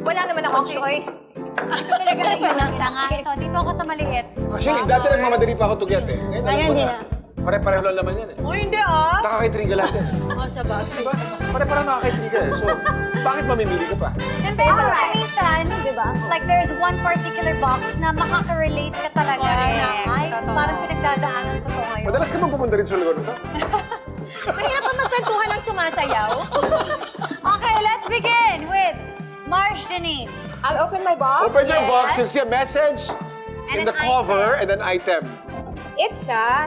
Wala naman akong choice. Pinag-ayos lang siya nga. Ito, dito ako sa maliit. Actually, dati nagmamadali pa ako to get eh. Ngayon, alam ko Hindi na. na. Pare-pareho lang naman yan eh. Oh, hindi ah. Nakakaitriga lahat yan. Oh, sabagay. Diba? Pare-pareho nakakaitriga eh. So, bakit mamimili ka pa? Kasi minsan, di ba? Like there's one particular box na makaka-relate ka talaga. Correct. Ay, Totoo. parang pinagdadaanan ko to ngayon. Madalas ka bang pumunta rin sa lugar nito? Mahirap pa magkwentuhan ng sumasayaw. Okay, let's begin with Marge Janine. I'll open my box. Open your box, you'll see a message And in an the cover and an item. It's a...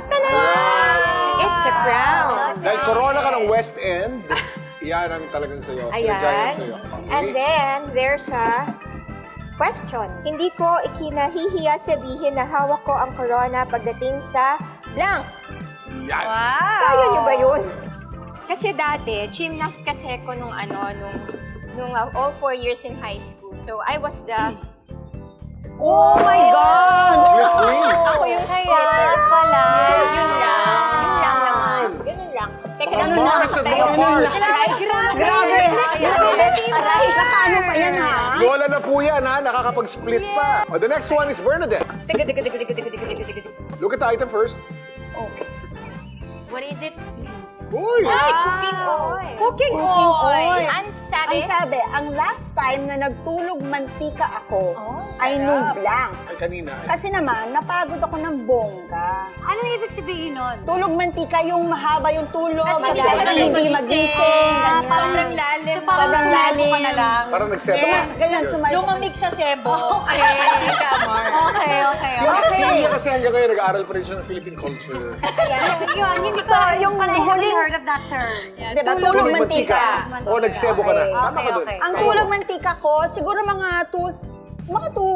It's a crown. Dahil corona ka ng West End, yan ang talagang sa'yo. Sinadya yan Ayan. sa'yo. And then, there's a question. Hindi ko ikinahihiya sabihin na hawak ko ang corona pagdating sa blank. Yan. Kaya niyo ba yun? Kasi dati, gymnast kasi ko nung all 4 years in high school. So, I was the... Oh my God! Split queen. Ako yung Kaya pala. Yun lang. Yun lang naman. Ganun lang. Teka, Mga ganun lang. Mars at mga Mars. Grabe! Nakaano pa yan, ha? Lola na po yan ha, nakakapag-split pa. Oh, the next one is Bernadette. Teka, teka, teka, teka, teka, teka, teka, teka. Look at the item first. What is it? Uy! Ay, cooking oil. Cooking Cooking oil. Ang sabi, Ang sabi, ang last time na nagtulog mantika ako ay sarap. nung blank. Ay, kanina. Kasi naman, napagod ako ng bongga. Anong ibig sabihin nun? Tulog mantika, yung mahaba yung tulog, At hindi madalas ka hindi magising. magising, ganyan. sobrang lalim. So, parang Sobrang sumebo lalim. ka na lang. Parang nag-set Yeah. up. Ganyan, sumayo. Lumamig sa sebo. Okay, Kamar. Okay, okay. Si Mia kasi hanggang ngayon nag-aaral pa rin siya ng Philippine culture. Yun, hindi ko So, yung pala huling- heard of that term. Diba, tulog mantika. O nagsebo ka na. Okay. Tama ka doon. Okay. Ang tulog mantika ko, siguro mga 2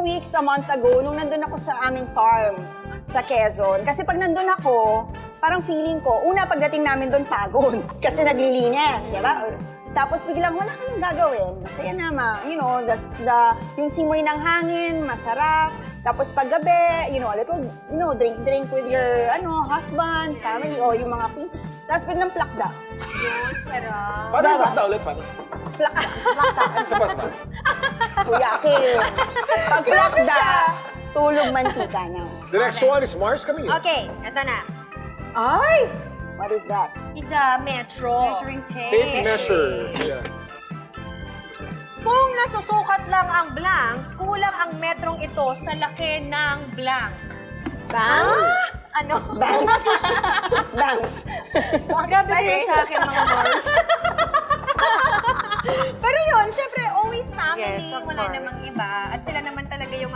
weeks, a month ago, nung nandun ako sa aming farm sa Quezon. Kasi pag nandun ako, parang feeling ko, una pagdating namin doon pagod. Kasi naglilinis, di ba? Tapos biglang wala ka nang gagawin. Masaya naman, yung simoy ng hangin, masarap. Tapos paggabi, a little, drink with your, husband, family, o yung mga pinsan. Tapos biglang plakda. Yun, sarap. Paano yung bakta ulit? Paano? Plakda. Sa bas ba? Kuya Kim. Pag plakda, tulog mantika na. The next one is Mars coming in. Okay, eto na. Ay! What is that? Is a metro. Measuring tape. Tape measure. Yeah. Kung nasusukat lang ang blank, kulang ang metrong ito sa laki ng blank. Bangs? Ano? Bangs. Bangs. Grabe kayo sa akin, mga Mars. Pero yun, syempre, always family. Yes, of wala course. namang iba. At sila naman talaga yung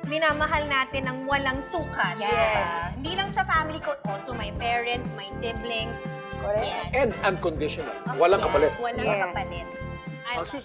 minamahal natin ng walang sukat. Yes. Hindi lang sa family ko, also my parents, my siblings. Correct. Yes. And unconditional. Walang kapalit. Walang Yes. kapalit. Ang sus-